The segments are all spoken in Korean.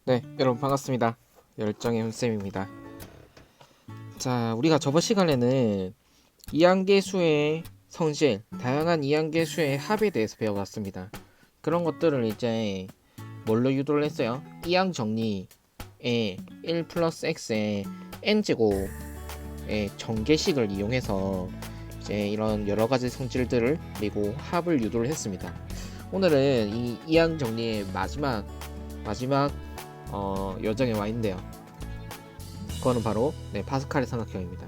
네, 여러분 반갑습니다. 열정의 훈쌤입니다. 자, 우리가 저번 시간에는 이항계수의 성질, 다양한 이항계수의 합에 대해서 배워봤습니다. 그런 것들을 이제 뭘로 유도를 했어요? 이항 정리의 1 플러스 x의 n제곱의 전개식을 이용해서 이제 이런 여러 가지 성질들을 그리고 합을 유도를 했습니다. 오늘은 이 이항 정리의 마지막 여정에 와 있는데요. 그거는 바로 파스칼의 삼각형입니다.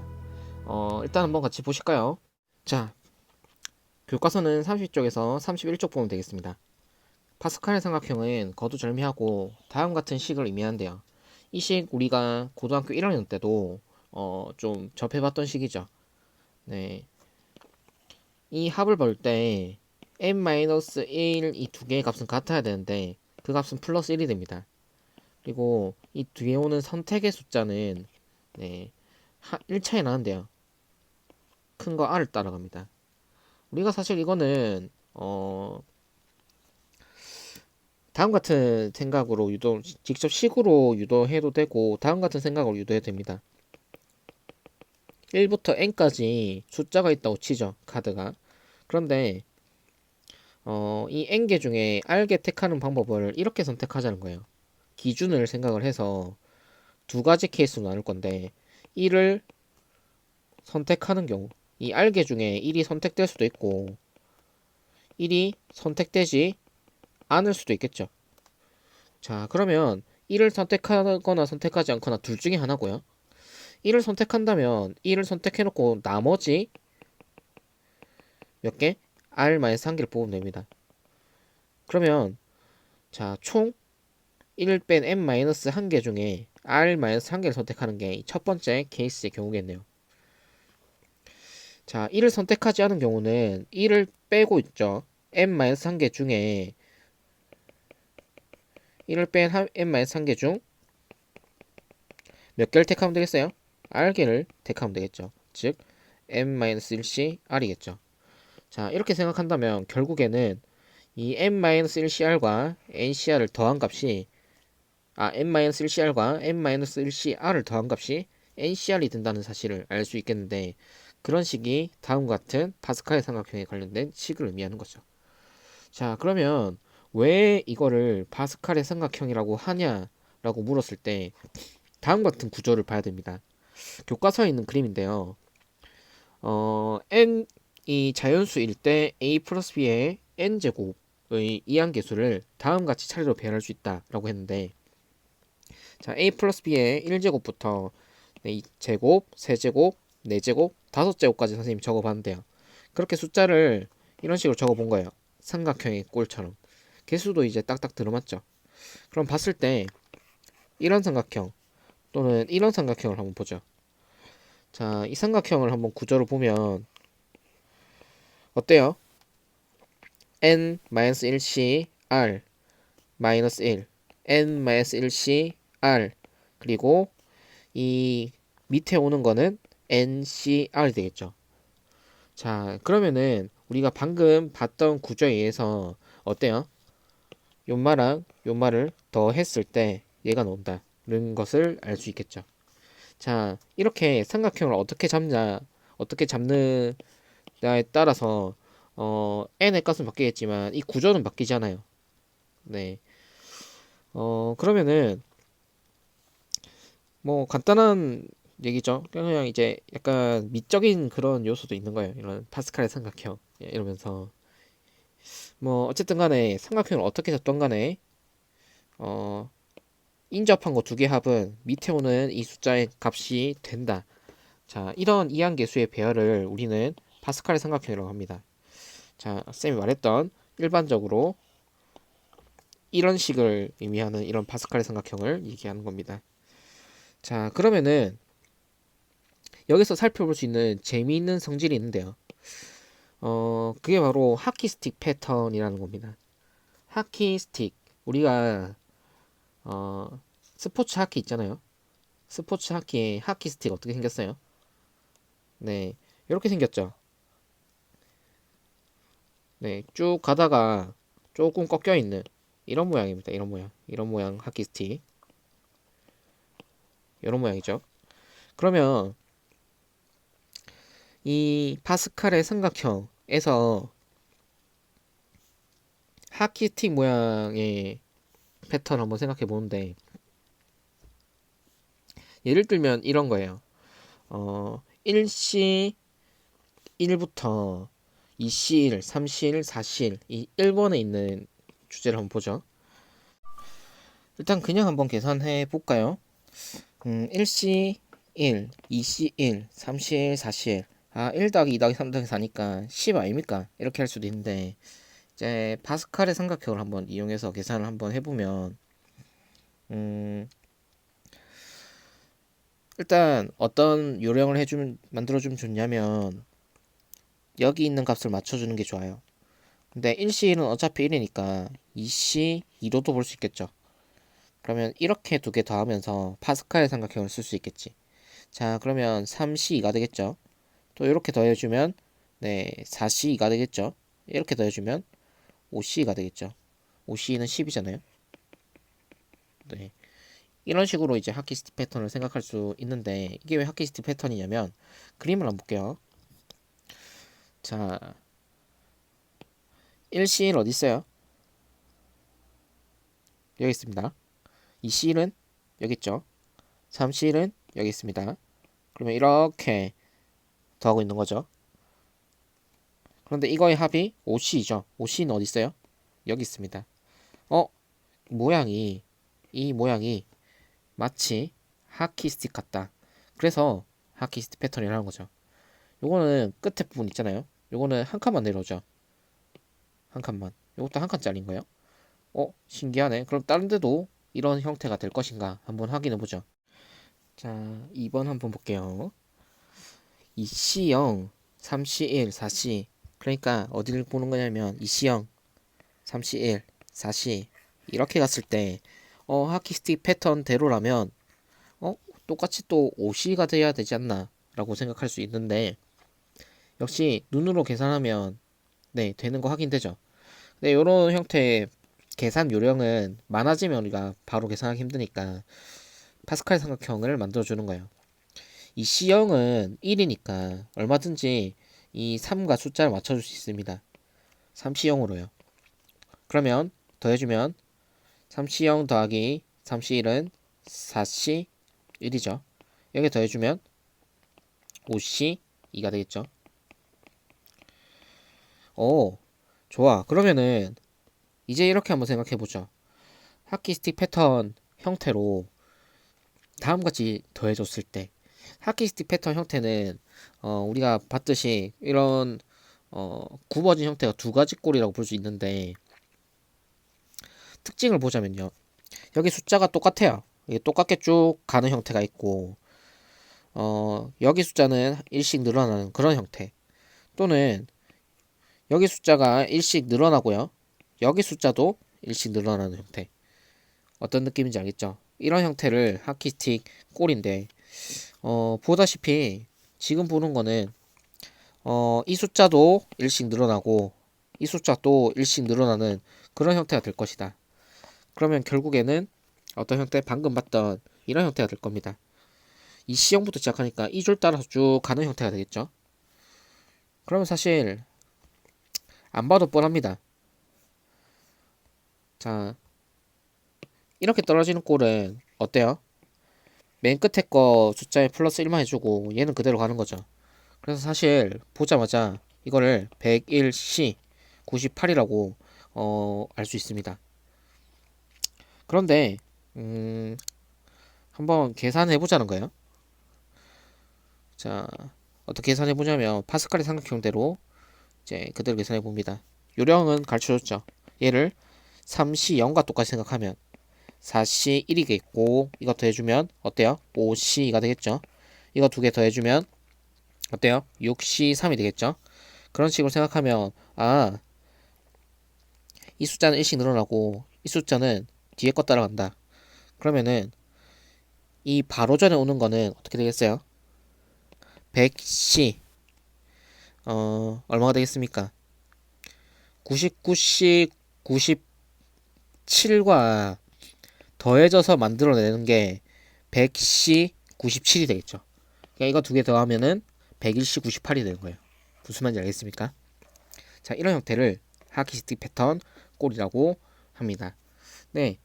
일단 한번 같이 보실까요? 자, 교과서는 30쪽에서 31쪽 보면 되겠습니다. 파스칼의 삼각형은 거두절미하고 다음 같은 식을 의미하는데요. 이 식 우리가 고등학교 1학년 때도 좀 접해봤던 식이죠. 네, 이 합을 볼 때 n-1 이 두 개의 값은 같아야 되는데 그 값은 플러스 1이 됩니다. 그리고 이 뒤에 오는 선택의 숫자는 1차이 나는데요. 큰 거 R을 따라갑니다. 우리가 사실 이거는 다음 같은 생각으로 직접 식으로 유도해도 되고 다음 같은 생각으로 유도해도 됩니다. 1부터 n까지 숫자가 있다고 치죠. 카드가. 그런데 이 n개 중에 R개 택하는 방법을 이렇게 선택하자는 거예요. 기준을 생각을 해서 두 가지 케이스로 나눌 건데 1을 선택하는 경우 이 R개 중에 1이 선택될 수도 있고 1이 선택되지 않을 수도 있겠죠. 자, 그러면 1을 선택하거나 선택하지 않거나 둘 중에 하나고요. 1을 선택한다면 1을 선택해놓고 나머지 몇 개? R-1개를 뽑으면 됩니다. 그러면 자, 총 1 뺀 n-1개 중에 R-1개를 선택하는 게 첫 번째 케이스의 경우겠네요. 자, 1을 선택하지 않은 경우는 1을 빼고 있죠. n-1개 중에 1을 뺀 n-1개 중 몇 개를 택하면 되겠어요? R개를 택하면 되겠죠. 즉 n-1c R이겠죠. 자, 이렇게 생각한다면 결국에는 이 n-1cr과 ncr을 더한 값이 n-1cr과 n-1cr을 더한 값이 ncr이 된다는 사실을 알 수 있겠는데 그런 식이 다음과 같은 파스칼의 삼각형에 관련된 식을 의미하는 거죠. 자, 그러면 왜 이거를 파스칼의 삼각형이라고 하냐라고 물었을 때 다음과 같은 구조를 봐야 됩니다. 교과서에 있는 그림인데요. n이 자연수일 때 a 플러스 b의 n제곱의 이항계수를 다음같이 차례로 배열할 수 있다라고 했는데 자, a 플러스 b의 1제곱부터 2제곱, 세제곱, 4제곱, 5제곱까지 선생님이 적어봤는데요. 그렇게 숫자를 이런 식으로 적어본 거예요. 삼각형의 꼴처럼. 개수도 이제 딱딱 들어맞죠. 그럼 봤을 때 이런 삼각형 또는 이런 삼각형을 한번 보죠. 자, 이 삼각형을 한번 구조를 보면 어때요? n-1c r 마이너스 1 n-1c r 그리고 이 밑에 오는 거는 ncr이 되겠죠. 자, 그러면은 우리가 방금 봤던 구조에 의해서 어때요? 요 말랑 요 말을 더 했을 때 얘가 나온다는 것을 알 수 있겠죠. 자, 이렇게 삼각형을 어떻게 잡느냐에 따라서 n의 값은 바뀌겠지만 이 구조는 바뀌지 않아요. 네. 그러면은 뭐 간단한 얘기죠. 그냥 이제 약간 미적인 그런 요소도 있는 거예요. 이런 파스칼의 삼각형 이러면서 뭐 어쨌든 간에 삼각형을 어떻게 잡던 간에 어 인접한 거 두 개 합은 밑에 오는 이 숫자의 값이 된다. 자, 이런 이항계수의 배열을 우리는 파스칼의 삼각형이라고 합니다. 자, 쌤이 말했던 일반적으로 이런 식을 의미하는 이런 파스칼의 삼각형을 얘기하는 겁니다. 자, 그러면은 여기서 살펴볼 수 있는 재미있는 성질이 있는데요. 그게 바로 하키스틱 패턴이라는 겁니다. 하키스틱. 우리가, 어, 스포츠 하키 있잖아요. 스포츠 하키의 하키스틱 어떻게 생겼어요? 네. 이렇게 생겼죠. 네. 쭉 가다가 조금 꺾여 있는 이런 모양입니다. 이런 모양. 이런 모양 하키스틱. 이런 모양이죠. 그러면 이 파스칼의 삼각형에서 하키스틱 모양의 패턴 한번 생각해 보는데, 예를 들면 이런 거예요. 1C 1부터 2C1, 3C1, 4C1 이 1번에 있는 주제를 한번 보죠. 일단 그냥 한번 계산해 볼까요? 1C1, 2C1, 3C1, 4C1 1 더하기 2 더하기 3 더하기 4니까 10 아닙니까? 이렇게 할 수도 있는데, 이제 파스칼의 삼각형을 한번 이용해서 계산을 한번 해보면 일단 어떤 요령을 만들어주면 좋냐면, 여기 있는 값을 맞춰주는 게 좋아요. 근데 1C1은 어차피 1이니까 2C 2로도 볼 수 있겠죠. 그러면 이렇게 두 개 더하면서 파스칼의 삼각형을 쓸 수 있겠지. 자, 그러면 3C2가 되겠죠. 또 이렇게 더해주면 4C2가 되겠죠. 이렇게 더해주면 5C가 되겠죠. 5C는 10이잖아요. 네. 이런 식으로 이제 하키스틱 패턴을 생각할 수 있는데, 이게 왜 하키스틱 패턴이냐면, 그림을 한번 볼게요. 자, 1C1 어디 있어요? 여기 있습니다. 2C1은 여기 있죠. 3C1은 여기 있습니다. 그러면 이렇게 더하고 있는 거죠. 그런데 이거의 합이 5C죠. 5C는 어디 있어요? 여기 있습니다. 어, 이 모양이 마치 하키스틱 같다. 그래서 하키스틱 패턴이라는 거죠. 요거는 끝에 부분 있잖아요. 요거는 한 칸만 내려오죠. 한 칸만. 요것도 한 칸짜리인 거예요. 신기하네. 그럼 다른 데도 이런 형태가 될 것인가 한번 확인해 보죠. 자, 2번 한번 볼게요. 2C0, 3C1, 4C. 그러니까 어디를 보는 거냐면 2C0, 3C1, 4C 이렇게 갔을 때 하키스틱 패턴대로라면 똑같이 또 5C가 돼야 되지 않나 라고 생각할 수 있는데, 역시 눈으로 계산하면 되는 거 확인되죠. 근데 이런 형태의 계산 요령은 많아지면 우리가 바로 계산하기 힘드니까 파스칼 삼각형을 만들어 주는 거예요. 이 C형은 1이니까 얼마든지 이 3과 숫자를 맞춰줄 수 있습니다. 3C형으로요. 그러면 더해주면 3C0 더하기 3C1은 4C1이죠. 여기 더해주면 5C2가 되겠죠. 오, 좋아. 그러면은 이제 이렇게 한번 생각해 보죠. 하키스틱 패턴 형태로 다음같이 더해줬을 때, 하키스틱 패턴 형태는 우리가 봤듯이 이런 굽어진 형태가 두 가지 꼴이라고 볼 수 있는데, 특징을 보자면요. 여기 숫자가 똑같아요. 이게 똑같게 쭉 가는 형태가 있고, 여기 숫자는 1씩 늘어나는 그런 형태, 또는 여기 숫자가 1씩 늘어나고요. 여기 숫자도 1씩 늘어나는 형태. 어떤 느낌인지 알겠죠? 이런 형태를 하키스틱 꼴인데, 보다시피 지금 보는 거는 이 숫자도 1씩 늘어나고 이 숫자도 1씩 늘어나는 그런 형태가 될 것이다. 그러면 결국에는 어떤 형태? 방금 봤던 이런 형태가 될 겁니다. 이 C형부터 시작하니까 이 줄 따라서 쭉 가는 형태가 되겠죠. 그러면 사실 안 봐도 뻔합니다. 자, 이렇게 떨어지는 꼴은 어때요? 맨 끝에 거 숫자에 플러스 1만 해주고 얘는 그대로 가는 거죠. 그래서 사실 보자마자 이거를 101C 98이라고 알 수 있습니다. 그런데 한번 계산해 보자는 거예요. 자, 어떻게 계산해 보냐면 파스칼의 삼각형대로 이제 그대로 계산해 봅니다. 요령은 가르쳐 줬죠. 얘를 3C 0과 똑같이 생각하면 4C 1이겠고, 이거 더해주면 어때요? 5C가 되겠죠. 이거 두 개 더해주면 어때요? 6C 3이 되겠죠. 그런 식으로 생각하면 이 숫자는 1씩 늘어나고 이 숫자는 뒤에 거 따라간다. 그러면은 이 바로 전에 오는 거는 어떻게 되겠어요? 100C 얼마가 되겠습니까? 99C 97과 더해져서 만들어내는 게 100C 97이 되겠죠. 그러니까 이거 두 개 더하면은 100일씩 98이 되는 거예요. 무슨 말인지 알겠습니까? 자, 이런 형태를 하키스틱 패턴 꼴이라고 합니다. 네,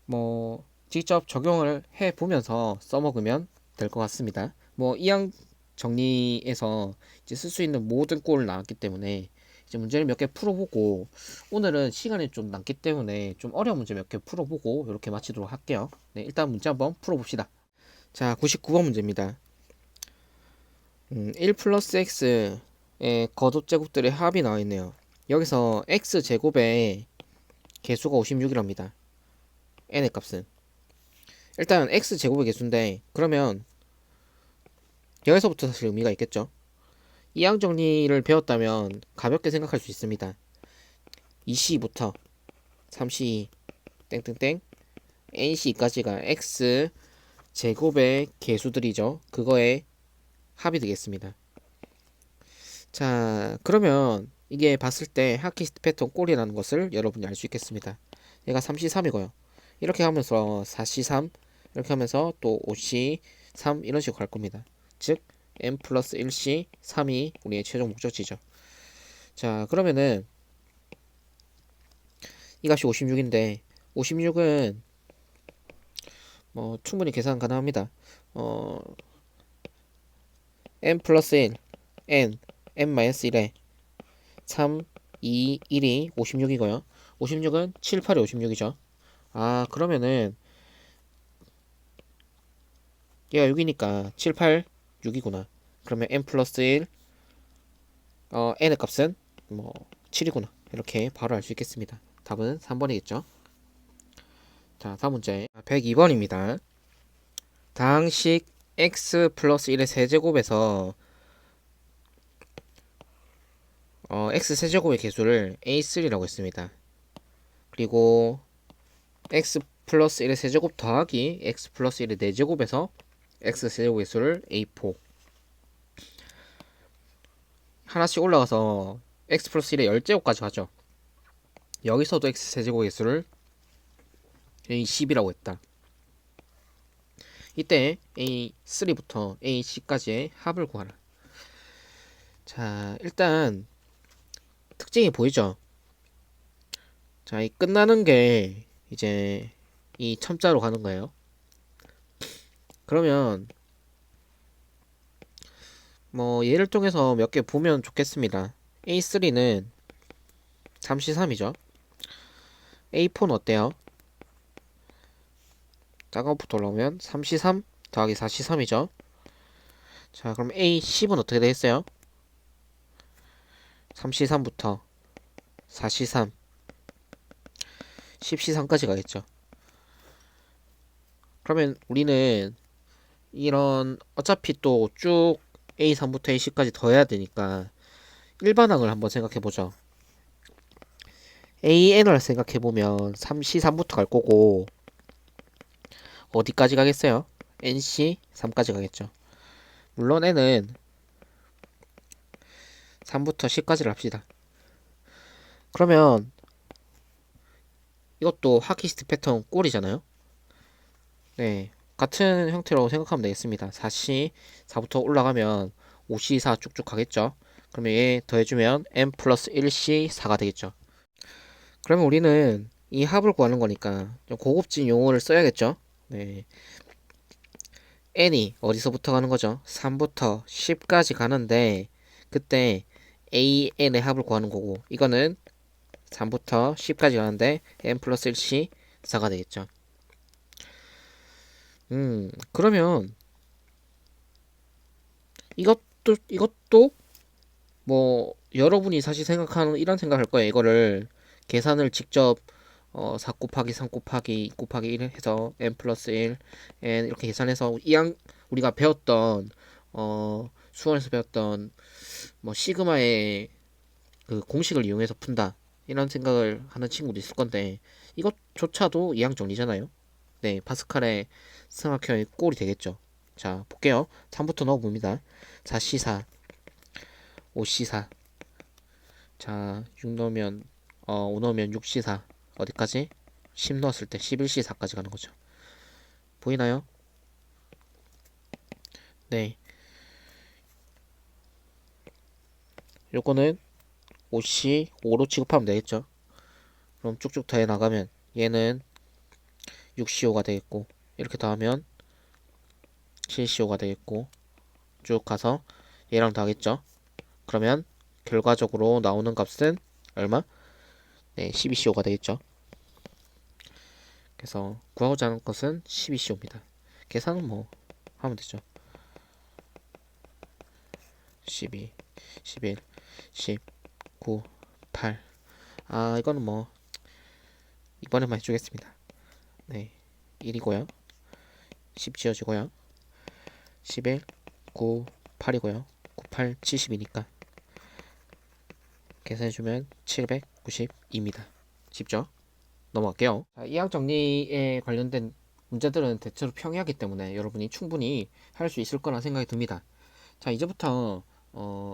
뭐 직접 적용을 해 보면서 써먹으면 될 것 같습니다. 뭐 이항 정리해서 이제 쓸 수 있는 모든 꼴을 나왔기 때문에 이제 문제를 몇 개 풀어보고, 오늘은 시간이 좀 남기 때문에 좀 어려운 문제 몇 개 풀어보고 이렇게 마치도록 할게요. 네, 일단 문제 한번 풀어봅시다. 자, 99번 문제입니다. 1 플러스 x의 거듭 제곱들의 합이 나와 있네요. 여기서 x 제곱의 개수가 56이랍니다. n의 값은. 일단 x 제곱의 개수인데, 그러면 여기서부터 사실 의미가 있겠죠. 이항 정리를 배웠다면 가볍게 생각할 수 있습니다. 2c부터 3c 땡땡땡 nc까지가 x 제곱의 개수들이죠. 그거의 합이 되겠습니다. 자, 그러면 이게 봤을 때 하키스트 패턴 꼴이라는 것을 여러분이 알 수 있겠습니다. 얘가 3c3이고요. 이렇게 하면서 4c3, 이렇게 하면서 또 5c3 이런 식으로 갈 겁니다. 즉 n 플러스 1c 3이 우리의 최종 목적지죠. 자, 그러면은 이 값이 56인데 56은 뭐 충분히 계산 가능합니다. n 플러스 1, n 마이너스 1에 3, 2, 1이 56이고요. 56은 7, 8이 56이죠. 아, 그러면은 얘가 6이니까 7, 8, 6이구나. 그러면 n 플러스 1, n의 값은 뭐 7이구나. 이렇게 바로 알 수 있겠습니다. 답은 3번이겠죠. 자, 다음 문제 102번입니다. 다항식 x 플러스 1의 세제곱에서 x 세제곱의 개수를 a3라고 했습니다. 그리고 x 플러스 1의 세제곱 더하기 x 플러스 1의 4제곱에서 x 세제곱의 수를 a4. 하나씩 올라가서 x 플러스 1의 10제곱까지 가죠. 여기서도 x 세제곱의 수를 a10이라고 했다. 이때 a3부터 ac까지의 합을 구하라. 자, 일단 특징이 보이죠? 자, 이 끝나는 게 이제 이 첨자로 가는 거예요. 그러면 뭐 예를 통해서 몇 개 보면 좋겠습니다. A3는 3C3이죠. A4는 어때요? 작은 것부터 올라오면 3C3 더하기 4C3이죠. 자, 그럼 A10은 어떻게 되겠어요? 3C3부터 4C3 10C3까지 가겠죠. 그러면 우리는 이런 어차피 또 쭉 A3부터 A10까지 더해야 되니까 일반항을 한번 생각해보죠. AN을 생각해보면 3C3부터 갈 거고 어디까지 가겠어요? NC3까지 가겠죠. 물론 N은 3부터 10까지를 합시다. 그러면 이것도 하키스트 패턴 꼴이잖아요. 네, 같은 형태로 생각하면 되겠습니다. 4C 4부터 올라가면 5C 4 쭉쭉 가겠죠. 그러면 얘 더해주면 n 플러스 1C 4가 되겠죠. 그러면 우리는 이 합을 구하는 거니까 좀 고급진 용어를 써야겠죠. 네, n이 어디서부터 가는 거죠? 3부터 10까지 가는데 그때 an의 합을 구하는 거고, 이거는 3부터 10까지 가는데 n 플러스 1C 4가 되겠죠. 그러면 이것도 뭐 여러분이 사실 생각하는 이런 생각할 거예요. 이거를 계산을 직접 4 곱하기 3 곱하기 2 곱하기 1 해서 n 플러스 1 n 이렇게 계산해서 이양 우리가 배웠던 수원에서 배웠던 뭐 시그마의 그 공식을 이용해서 푼다, 이런 생각을 하는 친구도 있을 건데, 이것조차도 이항 정리잖아요. 네, 파스칼의 스마켜의 꼴이 되겠죠. 자, 볼게요. 3부터 넣어봅니다. 4C4 5C4. 자, 6 넣으면 5 넣으면 6C4 어디까지? 10 넣었을 때 11C4까지 가는 거죠. 보이나요? 네, 요거는 5C 5로 취급하면 되겠죠. 그럼 쭉쭉 더해 나가면 얘는 6CO 가 되겠고, 이렇게 더하면 7CO가 되겠고, 쭉 가서 얘랑 더하겠죠. 그러면 결과적으로 나오는 값은 얼마? 네, 12CO가 되겠죠. 그래서 구하고자 하는 것은 12CO입니다. 계산은 뭐 하면 되죠. 12, 11, 10, 9, 8. 아, 이거는 뭐 이번에만 해주겠습니다. 네, 1이고요. 10 지워지고요. 11, 9, 8이고요. 9, 8, 70이니까 계산해주면 792입니다. 쉽죠? 넘어갈게요. 자, 이항 정리에 관련된 문제들은 대체로 평이하기 때문에 여러분이 충분히 할 수 있을 거라 생각이 듭니다. 자, 이제부터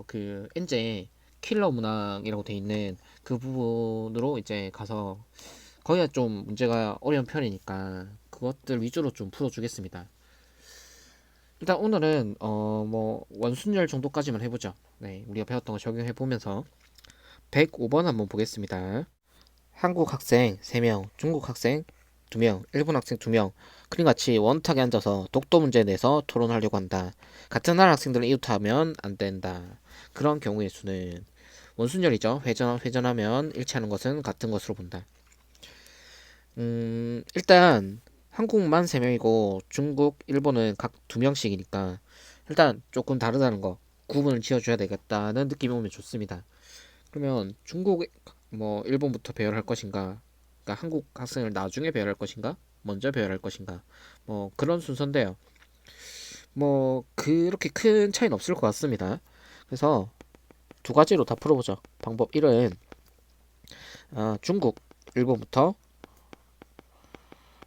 그 엔제 킬러 문항이라고 돼 있는 그 부분으로 이제 가서 거기가 좀 문제가 어려운 편이니까 그것들 위주로 좀 풀어주겠습니다. 일단 오늘은 뭐 원순열 정도까지만 해보죠. 네, 우리가 배웠던 거 적용해 보면서 105번 한번 보겠습니다. 한국 학생 3명, 중국 학생 2명, 일본 학생 2명, 그림 같이 원탁에 앉아서 독도 문제에 대해서 토론하려고 한다. 같은 나라 학생들을 이웃하면 안 된다. 그런 경우의 수는 원순열이죠. 회전하면 일치하는 것은 같은 것으로 본다. 일단 한국만 3명이고 중국, 일본은 각 2명씩이니까 일단 조금 다르다는 거 구분을 지어줘야 되겠다는 느낌이 오면 좋습니다. 그러면 중국, 뭐 일본부터 배열할 것인가, 그러니까 한국 학생을 나중에 배열할 것인가, 먼저 배열할 것인가, 뭐 그런 순서인데요. 뭐 그렇게 큰 차이는 없을 것 같습니다. 그래서 두 가지로 다 풀어보죠. 방법 1은 중국, 일본부터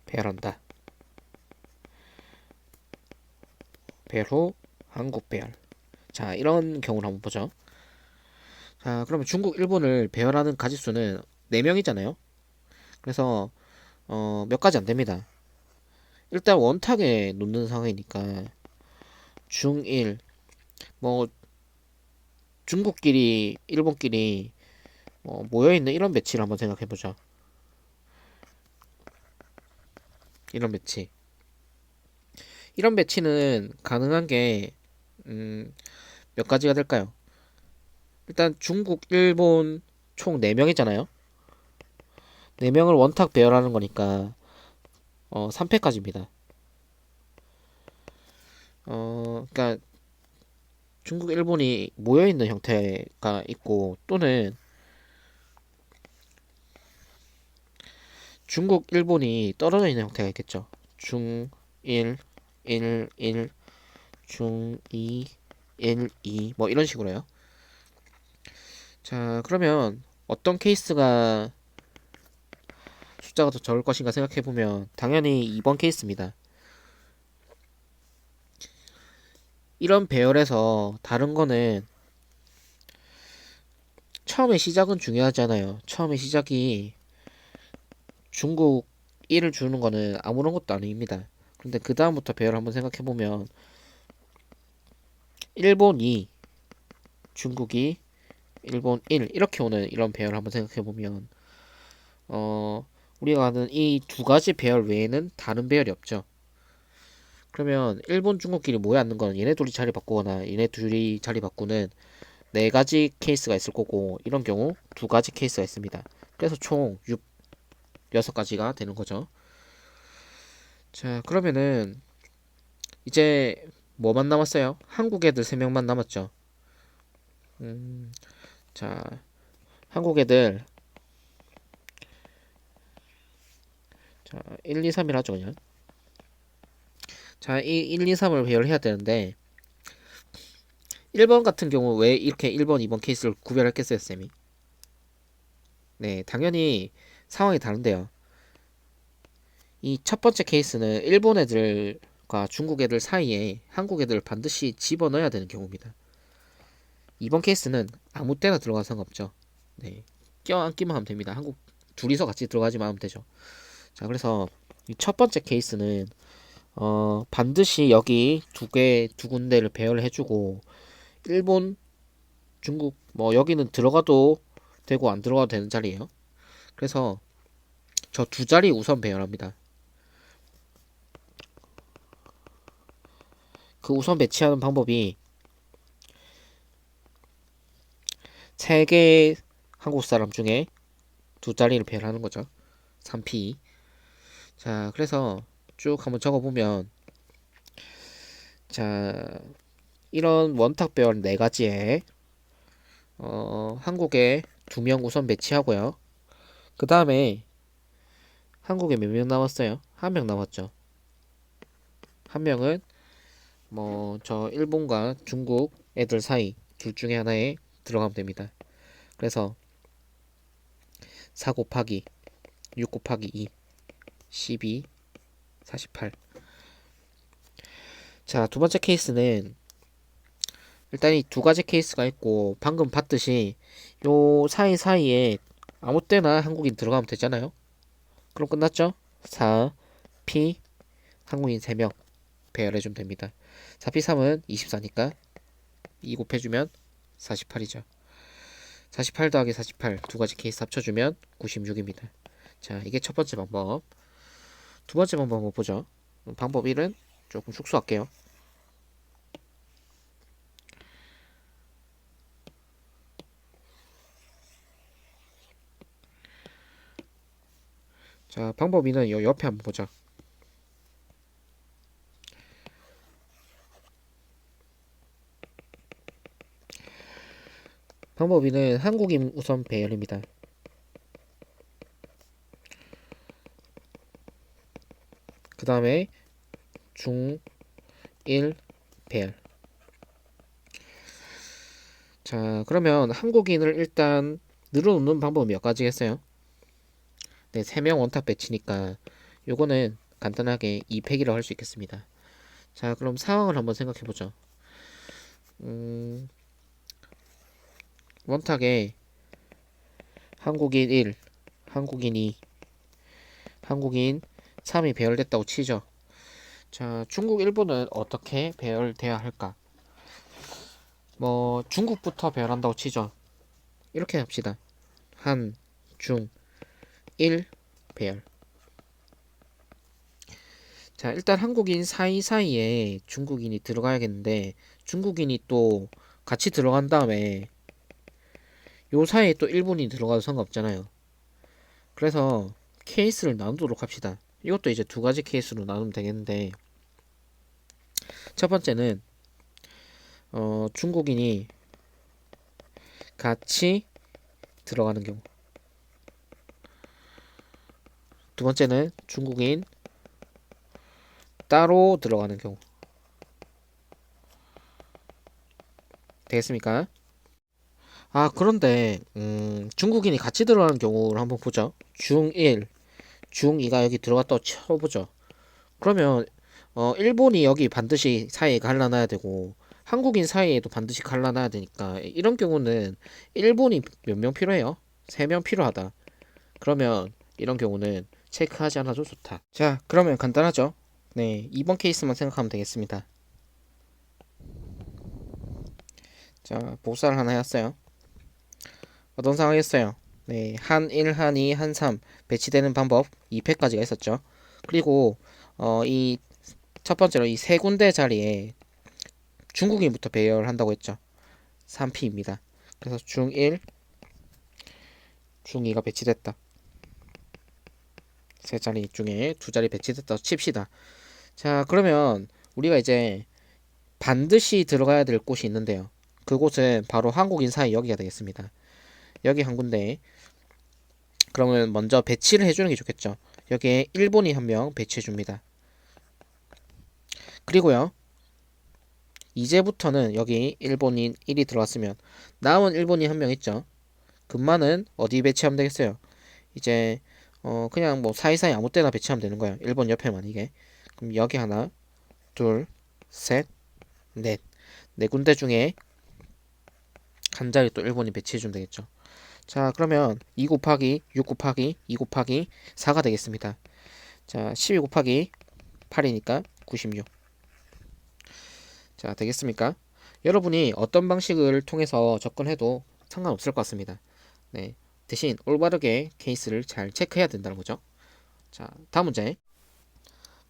배열한다. 배열 후 한국 배열. 자, 이런 경우를 한번 보죠. 자, 그러면 중국, 일본을 배열하는 가짓수는 4명이잖아요. 그래서 몇 가지 안 됩니다. 일단 원탁에 놓는 상황이니까 중1, 뭐 중국끼리 일본끼리 모여있는 이런 배치를 한번 생각해보죠. 이런 배치. 이런 배치는 가능한 게 몇 가지가 될까요? 일단 중국, 일본 총 4명이잖아요. 4명을 원탁 배열하는 거니까 3패까지입니다. 그러니까 중국, 일본이 모여있는 형태가 있고 또는 중국, 일본이 떨어져 있는 형태가 있겠죠. 중 1, 1, 1, 중 2, 1, 2, 뭐 이런 식으로요. 자, 그러면 어떤 케이스가 숫자가 더 적을 것인가 생각해보면 당연히 2번 케이스입니다. 이런 배열에서 다른 거는 처음에 시작은 중요하지 않아요. 처음에 시작이 중국 1을 주는 거는 아무런 것도 아닙니다. 근데 그 다음부터 배열 한번 생각해보면 일본 2, 중국 2, 일본 1 이렇게 오는 이런 배열 한번 생각해보면 우리가 아는 이 두 가지 배열 외에는 다른 배열이 없죠. 그러면 일본, 중국끼리 모여 앉는 거는 얘네 둘이 자리 바꾸거나 얘네 둘이 자리 바꾸는 네 가지 케이스가 있을 거고 이런 경우 두 가지 케이스가 있습니다. 그래서 총 6가지가 되는 거죠. 자, 그러면은 이제 뭐만 남았어요? 한국 애들 3명만 남았죠. 음, 자, 한국 애들 자, 1, 2, 3이라 하죠, 그냥. 자, 이 1, 2, 3을 배열해야 되는데 1번 같은 경우 왜 이렇게 1번, 2번 케이스를 구별했겠어요, 쌤이? 네, 당연히 상황이 다른데요. 이 첫 번째 케이스는 일본 애들과 중국 애들 사이에 한국 애들을 반드시 집어넣어야 되는 경우입니다. 이번 케이스는 아무 때나 들어가도 상관없죠. 네, 껴안기만 하면 됩니다. 둘이서 같이 들어가지만 하면 되죠. 자, 그래서 이 첫 번째 케이스는 반드시 여기 두 군데를 배열을 해주고 일본, 중국 뭐 여기는 들어가도 되고 안 들어가도 되는 자리예요. 그래서 저 두 자리 우선 배열합니다. 그 우선 배치하는 방법이 세 개 한국 사람 중에 두 자리를 배열하는 거죠. 3P. 자, 그래서 쭉 한번 적어보면 자, 이런 원탁 배열 네 가지에 한국에 두 명 우선 배치하고요. 그 다음에 한국에 몇 명 남았어요? 한 명 남았죠. 한 명은 뭐 저 일본과 중국 애들 사이 둘 중에 하나에 들어가면 됩니다. 그래서 4 곱하기 6 곱하기 2 12 48. 자, 두 번째 케이스는 일단 이 두 가지 케이스가 있고 방금 봤듯이 요 사이사이에 아무 때나 한국인 들어가면 되잖아요. 그럼 끝났죠? 4 P 한국인 3명 배열해주면 됩니다. 4P3은 24니까 2 곱해주면 48이죠. 48 더하기 48 두 가지 케이스 합쳐주면 96입니다. 자, 이게 첫 번째 방법. 두 번째 방법 한번 보죠. 방법 1은 조금 축소할게요. 자, 방법 2는 요 옆에 한번 보자. 방법 2는 한국인 우선 배열입니다. 그 다음에 중, 1 배열. 자, 그러면 한국인을 일단 늘어놓는 방법은 몇 가지겠어요? 네, 3명 원탑 배치니까 요거는 간단하게 2팩이라고 할 수 있겠습니다. 자, 그럼 상황을 한번 생각해 보죠. 원탁에 한국인 1, 한국인 2, 한국인 3이 배열됐다고 치죠. 자, 중국, 일본은 어떻게 배열돼야 할까? 뭐 중국부터 배열한다고 치죠. 이렇게 합시다. 한, 중, 1 배열. 자, 일단 한국인 사이사이에 중국인이 들어가야겠는데 중국인이 또 같이 들어간 다음에 요 사이에 또 일본인이 들어가도 상관없잖아요. 그래서 케이스를 나누도록 합시다. 이것도 이제 두 가지 케이스로 나누면 되겠는데 첫 번째는 중국인이 같이 들어가는 경우. 두 번째는 중국인 따로 들어가는 경우. 되겠습니까? 아, 그런데 중국인이 같이 들어가는 경우를 한번 보죠. 중1, 중2가 여기 들어갔다고 쳐보죠. 그러면 일본이 여기 반드시 사이에 갈라놔야 되고 한국인 사이에도 반드시 갈라놔야 되니까 이런 경우는 일본이 몇 명 필요해요? 3명 필요하다. 그러면 이런 경우는 체크하지 않아도 좋다. 자, 그러면 간단하죠? 네, 이번 케이스만 생각하면 되겠습니다. 자, 복사를 하나 해왔어요. 어떤 상황이었어요? 네, 한 1, 한 2, 한 3 배치되는 방법 2팩까지가 있었죠. 그리고 이 첫 번째로 이 세 군데 자리에 중국인부터 배열한다고 했죠. 3P입니다. 그래서 중1, 중2가 배치됐다. 세 자리 중에 두 자리 배치됐다고 칩시다. 자, 그러면 우리가 이제 반드시 들어가야 될 곳이 있는데요. 그곳은 바로 한국인 사이 여기가 되겠습니다. 여기 한 군데. 그러면 먼저 배치를 해주는 게 좋겠죠. 여기에 일본인 한 명 배치해 줍니다. 그리고요, 이제부터는 여기 일본인 1이 들어왔으면 남은 일본인 한 명 있죠. 그만은 어디 배치하면 되겠어요? 이제 그냥 뭐 사이사이 아무 때나 배치하면 되는 거예요. 일본 옆에만 이게. 그럼 여기 하나, 둘, 셋, 넷. 네 군데 중에 한 자리 또 일본인 배치해 주면 되겠죠. 자, 그러면 2 곱하기 6 곱하기 2 곱하기 4가 되겠습니다. 자, 12 곱하기 8이니까 96. 자, 되겠습니까? 여러분이 어떤 방식을 통해서 접근해도 상관없을 것 같습니다. 네. 대신 올바르게 케이스를 잘 체크해야 된다는 거죠. 자, 다음 문제.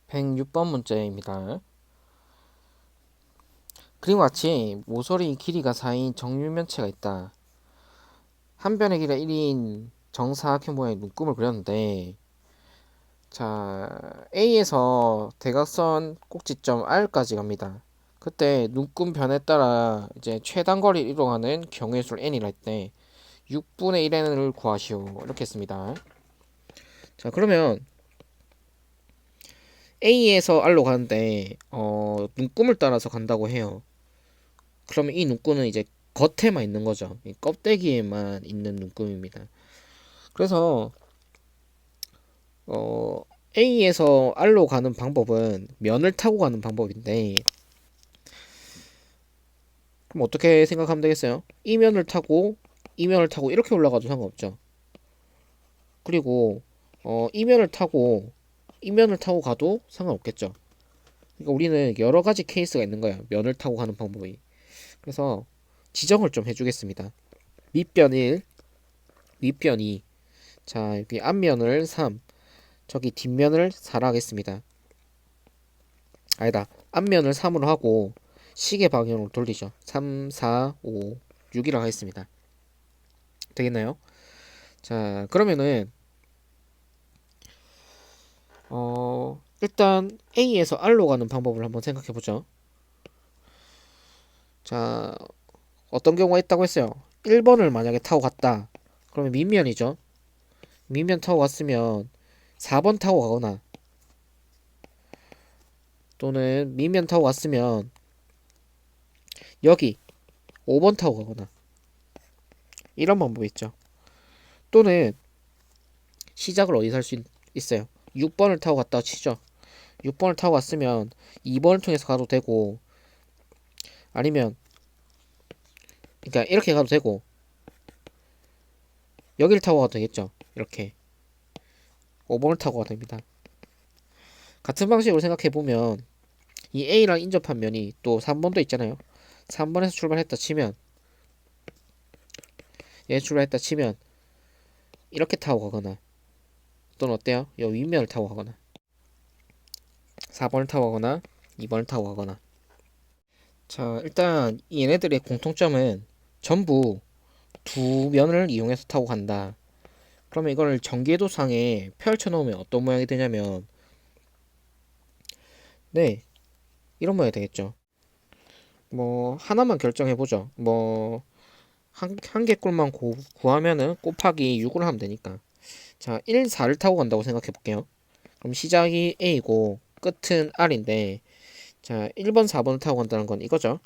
106번 문제입니다. 그림과 같이 모서리 길이가 4인 정육면체가 있다. 한 변의 길이가 1인 정사각형 모양의 눈금을 그렸는데, 자, A에서 대각선 꼭지점 R까지 갑니다. 그때 눈금 변에 따라 이제 최단 거리를 이동하는 경우의 수를 n이라 했대. 6분의 1n을 구하시오. 이렇게 했습니다. 자, 그러면 A에서 R로 가는데 눈금을 따라서 간다고 해요. 그러면 이 눈금은 이제 겉에만 있는 거죠. 이 껍데기에만 있는 눈금입니다. 그래서 어, A에서 R로 가는 방법은 면을 타고 가는 방법인데, 그럼 어떻게 생각하면 되겠어요? 이 면을 타고 이 면을 타고 이렇게 올라가도 상관없죠. 그리고 이 면을 타고 이 면을 타고 가도 상관없겠죠. 그러니까 우리는 여러 가지 케이스가 있는 거야. 면을 타고 가는 방법이. 그래서 지정을 좀 해주겠습니다. 밑변 1, 윗변 2. 자, 여기 앞면을 3, 저기 뒷면을 4라 하겠습니다. 아니다. 앞면을 3으로 하고 시계 방향으로 돌리죠. 3, 4, 5, 6이라고 하겠습니다. 되겠나요? 자, 그러면은 일단 A에서 R로 가는 방법을 한번 생각해 보죠. 자, 어떤 경우가 있다고 했어요. 1번을 만약에 타고 갔다. 그러면 밑면이죠. 밑면 타고 갔으면 4번 타고 가거나, 또는 밑면 타고 갔으면 여기 5번 타고 가거나, 이런 방법이 있죠. 또는 시작을 어디서 할 수 있어요. 6번을 타고 갔다 치죠. 6번을 타고 갔으면 2번을 통해서 가도 되고, 아니면 그러니까 이렇게 가도 되고, 여기를 타고 가도 되겠죠. 이렇게 5번을 타고 가도 됩니다. 같은 방식으로 생각해 보면 이 A랑 인접한 면이 또 3번도 있잖아요. 3번에서 출발했다 치면, 얘 출발했다 치면 이렇게 타고 가거나, 또는 어때요? 이 윗면을 타고 가거나, 4번을 타고 가거나, 2번을 타고 가거나. 자, 일단 얘네들의 공통점은 전부 두 면을 이용해서 타고 간다. 그러면 이걸 전개도상에 펼쳐 놓으면 어떤 모양이 되냐면, 네, 이런 모양이 되겠죠. 뭐 하나만 결정해 보죠. 뭐 한 개꼴만 구하면은 곱하기 6을 하면 되니까. 자, 1, 4를 타고 간다고 생각해 볼게요. 그럼 시작이 A고 끝은 R인데, 자, 1번, 4번을 타고 간다는 건 이거죠.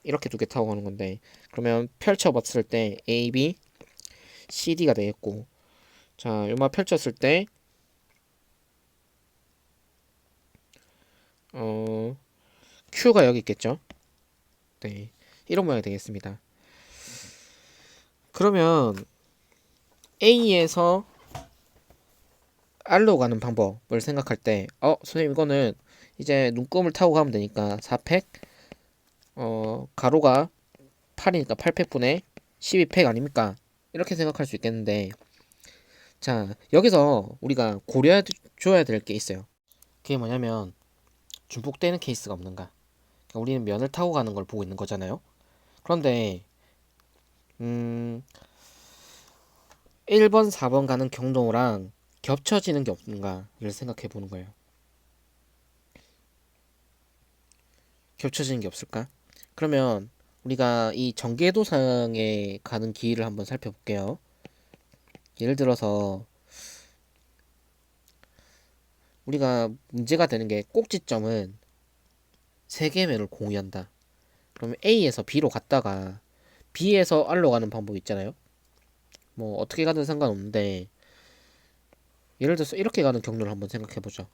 이렇게 두 개 타고 가는 건데, 그러면 펼쳐 봤을 때 A, B, C, D가 되겠고, 자, 요마 펼쳤을 때 어, Q가 여기 있겠죠. 네, 이런 모양이 되겠습니다. 그러면 A에서 R로 가는 방법을 생각할 때, 선생님 이거는 이제 눈금을 타고 가면 되니까 4팩, 가로가 8이니까 8팩분의 12팩 아닙니까? 이렇게 생각할 수 있겠는데, 자, 여기서 우리가 고려해 줘야 될 게 있어요. 그게 뭐냐면 중복되는 케이스가 없는가. 그러니까 우리는 면을 타고 가는 걸 보고 있는 거잖아요. 그런데 1번, 4번 가는 경로랑 겹쳐지는 게 없는가를 생각해 보는 거예요. 겹쳐지는 게 없을까? 그러면 우리가 이 전개도상에 가는 길을 한번 살펴볼게요. 예를 들어서 우리가 문제가 되는 게 꼭지점은 세 개의 면을 공유한다. 그러면 A에서 B로 갔다가 B에서 R로 가는 방법이 있잖아요. 뭐 어떻게 가든 상관없는데, 예를 들어서 이렇게 가는 경로를 한번 생각해 보죠.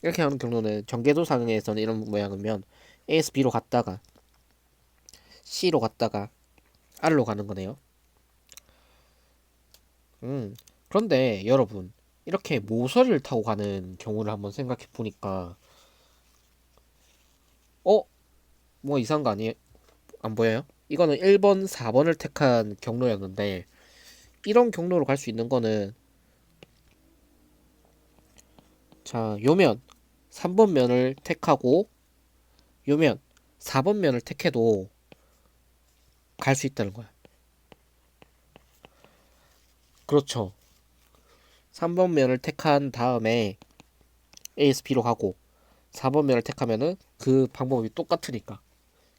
이렇게 가는 경로는 전개도상에서는 이런 모양이면 A에서 B로 갔다가 C로 갔다가 R로 가는 거네요. 그런데 여러분, 이렇게 모서리를 타고 가는 경우를 한번 생각해 보니까 어? 뭐 이상한 거 아니에요? 안 보여요? 이거는 1번, 4번을 택한 경로였는데 이런 경로로 갈 수 있는 거는 자, 요면 3번 면을 택하고 요면 4번 면을 택해도 갈 수 있다는 거야. 그렇죠. 3번 면을 택한 다음에 A에서 B로 가고 4번 면을 택하면은 그 방법이 똑같으니까.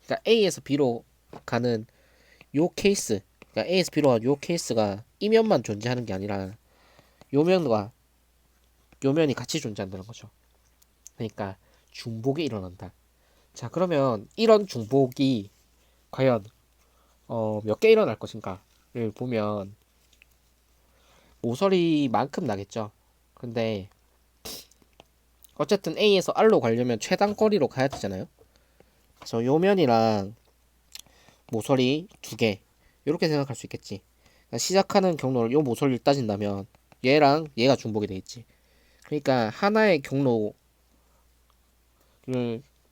그러니까 A에서 B로 가는 요 케이스, 그러니까 A에서 B로 가는 요 케이스가 이면만 존재하는 게 아니라 요면과 요면이 같이 존재한다는 거죠. 그러니까 중복이 일어난다. 자, 그러면 이런 중복이 과연 몇 개 일어날 것인가를 보면 모서리만큼 나겠죠. 근데 어쨌든 A에서 R로 가려면 최단 거리로 가야 되잖아요. 그래서 요면이랑 모서리 두 개 이렇게 생각할 수 있겠지. 그러니까 시작하는 경로를 요 모서리를 따진다면 얘랑 얘가 중복이 되겠지. 그러니까 하나의 경로를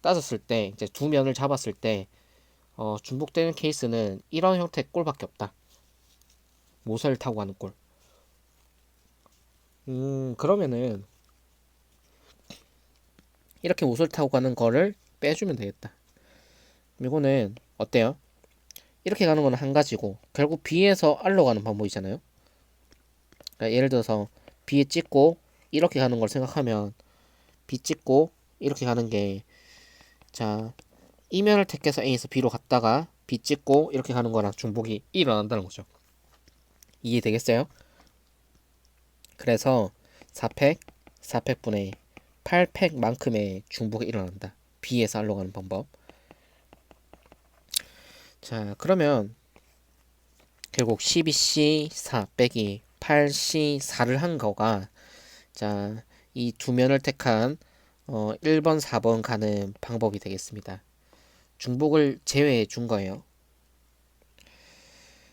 따졌을 때 이제 두 면을 잡았을 때 중복되는 케이스는 이런 형태의 꼴밖에 없다. 모서리를 타고 가는 꼴. 그러면은 이렇게 모서리 타고 가는 거를 빼주면 되겠다. 이거는 어때요? 이렇게 가는 거는 한 가지고 결국 B에서 R로 가는 방법이잖아요. 그러니까 예를 들어서 B에 찍고 이렇게 가는 걸 생각하면 B 찍고 이렇게 가는 게 자, 이면을 택해서 A에서 B로 갔다가 B 찍고 이렇게 가는 거랑 중복이 일어난다는 거죠. 이해되겠어요? 그래서 4팩, 4팩분의 8팩만큼의 중복이 일어난다. B에서 R로 가는 방법. 자, 그러면 결국 12C4 빼기 8C4를 한 거가 자, 이 두 면을 택한 1번, 4번 가는 방법이 되겠습니다. 중복을 제외해 준 거예요.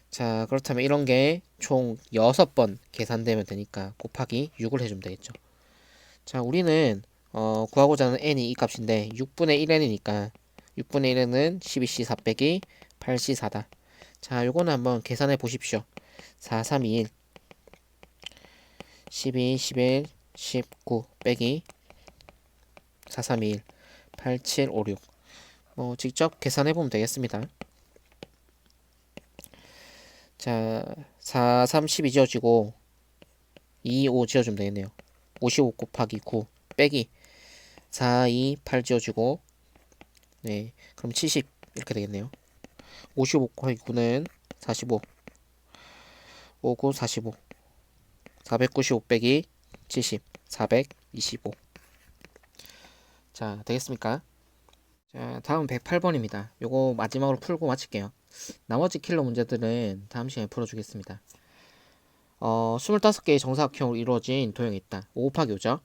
자, 그렇다면 이런 게 총 6번 계산되면 되니까 곱하기 6을 해주면 되겠죠. 자, 우리는 구하고자 하는 n이 이 값인데 6분의 1n이니까 6분의 1n은 12C4 빼기 8C4다. 자, 요거는 한번 계산해 보십시오. 4, 3, 2, 1 12, 11, 19 빼기 4, 3, 2, 1 8, 7, 5, 6 직접 계산해 보면 되겠습니다. 자, 4, 3, 12 지워지고 2, 5 지워주면 되겠네요. 55 곱하기 9 빼기 4, 2, 8 지워지고 네, 그럼 70 이렇게 되겠네요. 55 곱하기 9는 45 5, 9, 45 495 빼기 70 425 자, 되겠습니까? 자, 다음 108번입니다. 요거 마지막으로 풀고 마칠게요. 나머지 킬러 문제들은 다음 시간에 풀어주겠습니다. 25개의 정사각형으로 이루어진 도형이 있다. 5 곱하기 5죠.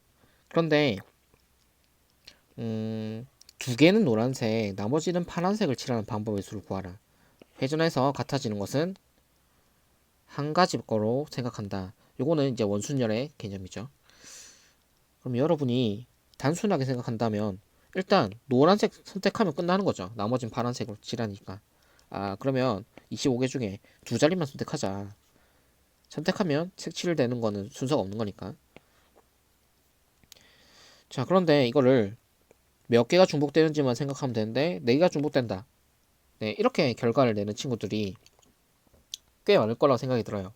그런데 두 개는 노란색, 나머지는 파란색을 칠하는 방법의 수를 구하라. 회전해서 같아지는 것은 한 가지 거로 생각한다. 요거는 이제 원순열의 개념이죠. 그럼 여러분이 단순하게 생각한다면 일단 노란색 선택하면 끝나는 거죠. 나머지는 파란색으로 칠하니까. 아, 그러면 25개 중에 두 자리만 선택하자. 선택하면 색칠되는 거는 순서가 없는 거니까. 자, 그런데 이거를 몇 개가 중복되는지만 생각하면 되는데 4개가 중복된다. 네, 이렇게 결과를 내는 친구들이 꽤 많을 거라고 생각이 들어요.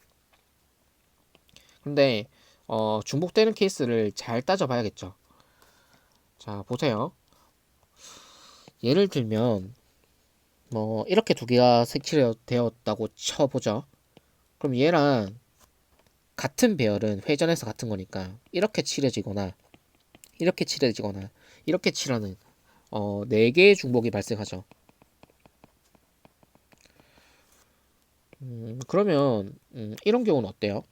근데 중복되는 케이스를 잘 따져봐야겠죠. 자, 보세요. 예를 들면 이렇게 두 개가 색칠되었다고 쳐보죠. 그럼 얘랑 같은 배열은 회전해서 같은 거니까 이렇게 칠해지거나 이렇게 칠해지거나 이렇게 칠하는 4개의 중복이 발생하죠. 그러면 이런 경우는 어때요?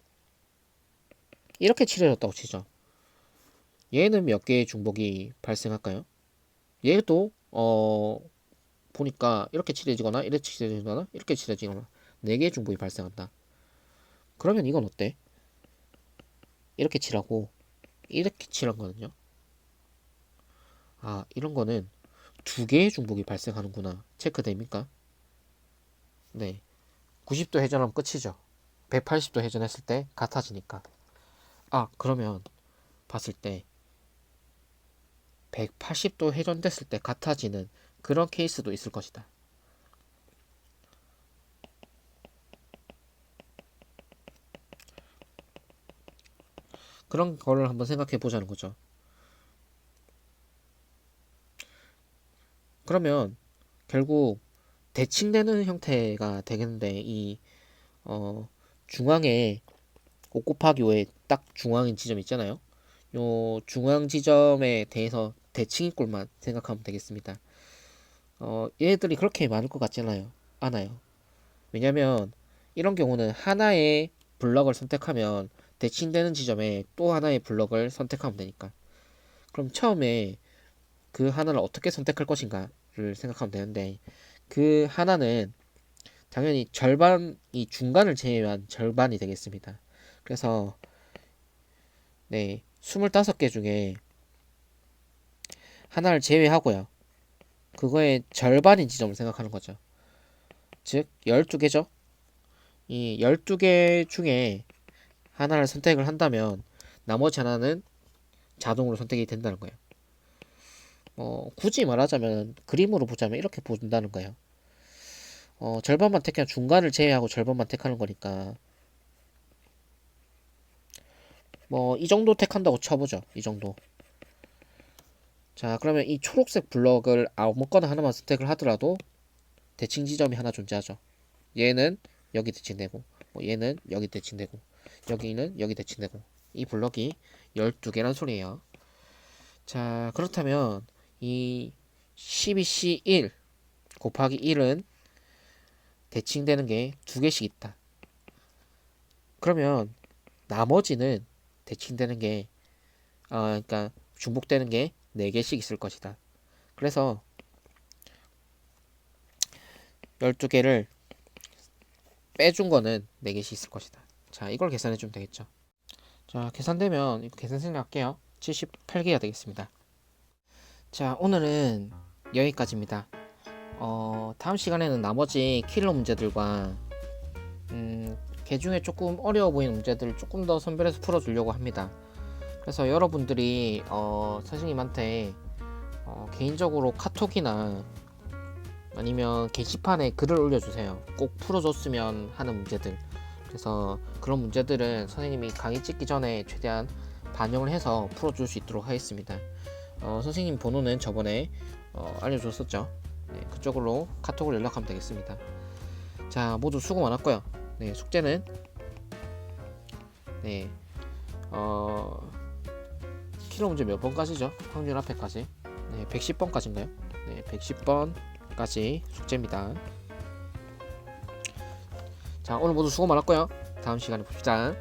이렇게 칠해졌다고 치죠. 얘는 몇 개의 중복이 발생할까요? 얘도 보니까 이렇게 칠해지거나 이렇게 칠해지거나 이렇게 칠해지거나 4개의 중복이 발생한다. 그러면 이건 어때? 이렇게 칠하고 이렇게 칠한 거는요. 아, 이런 거는 두 개의 중복이 발생하는구나. 체크됩니까? 네. 90도 회전하면 끝이죠. 180도 회전했을 때 같아지니까. 아, 그러면 봤을 때 180도 회전됐을 때 같아지는 그런 케이스도 있을 것이다. 그런 거를 한번 생각해 보자는 거죠. 그러면 결국 대칭되는 형태가 되겠는데 이 중앙에 5 곱하기 5의 딱 중앙인 지점 있잖아요. 요 중앙 지점에 대해서 대칭일꼴만 생각하면 되겠습니다. 얘들이 그렇게 많을 것 같잖아요. 않아요. 왜냐면 이런 경우는 하나의 블럭을 선택하면 대칭되는 지점에 또 하나의 블럭을 선택하면 되니까. 그럼 처음에 그 하나를 어떻게 선택할 것인가를 생각하면 되는데 그 하나는 당연히 절반, 이 중간을 제외한 절반이 되겠습니다. 그래서 네, 25개 중에 하나를 제외하고요. 그거의 절반인 지점을 생각하는 거죠. 즉 12개죠. 이 12개 중에 하나를 선택을 한다면 나머지 하나는 자동으로 선택이 된다는 거예요. 굳이 말하자면 그림으로 보자면 이렇게 본다는 거예요. 절반만 택하면 중간을 제외하고 절반만 택하는 거니까 뭐 이 정도 택한다고 쳐보죠. 이 정도. 자, 그러면 이 초록색 블럭을 아무거나 하나만 선택을 하더라도 대칭 지점이 하나 존재하죠. 얘는 여기 대칭되고 얘는 여기 대칭되고 여기는 여기 대칭되고 이 블럭이 12개란 소리예요. 자, 그렇다면 이 12C1 곱하기 1은 대칭되는 게 두 개씩 있다. 그러면 나머지는 대칭되는 게 그러니까 중복되는 게 4개씩 있을 것이다. 그래서 12개를 빼준 거는 4개씩 있을 것이다. 자, 이걸 계산해 주면 되겠죠. 자, 계산되면 이거 계산 할게요. 78개가 되겠습니다. 자, 오늘은 여기까지입니다. 다음 시간에는 나머지 킬러 문제들과 개 중에 조금 어려워 보이는 문제들을 조금 더 선별해서 풀어주려고 합니다. 그래서 여러분들이 선생님한테 개인적으로 카톡이나 아니면 게시판에 글을 올려주세요. 꼭 풀어줬으면 하는 문제들. 그래서 그런 문제들은 선생님이 강의 찍기 전에 최대한 반영을 해서 풀어줄 수 있도록 하겠습니다. 선생님 번호는 저번에 알려줬었죠. 네, 그쪽으로 카톡을 연락하면 되겠습니다. 자, 모두 수고 많았고요. 네, 숙제는 네, 킬러 문제 몇 번까지죠? 확률 앞에까지. 네, 110번까지인가요? 네, 110번까지 숙제입니다. 자, 오늘 모두 수고 많았고요. 다음 시간에 봅시다.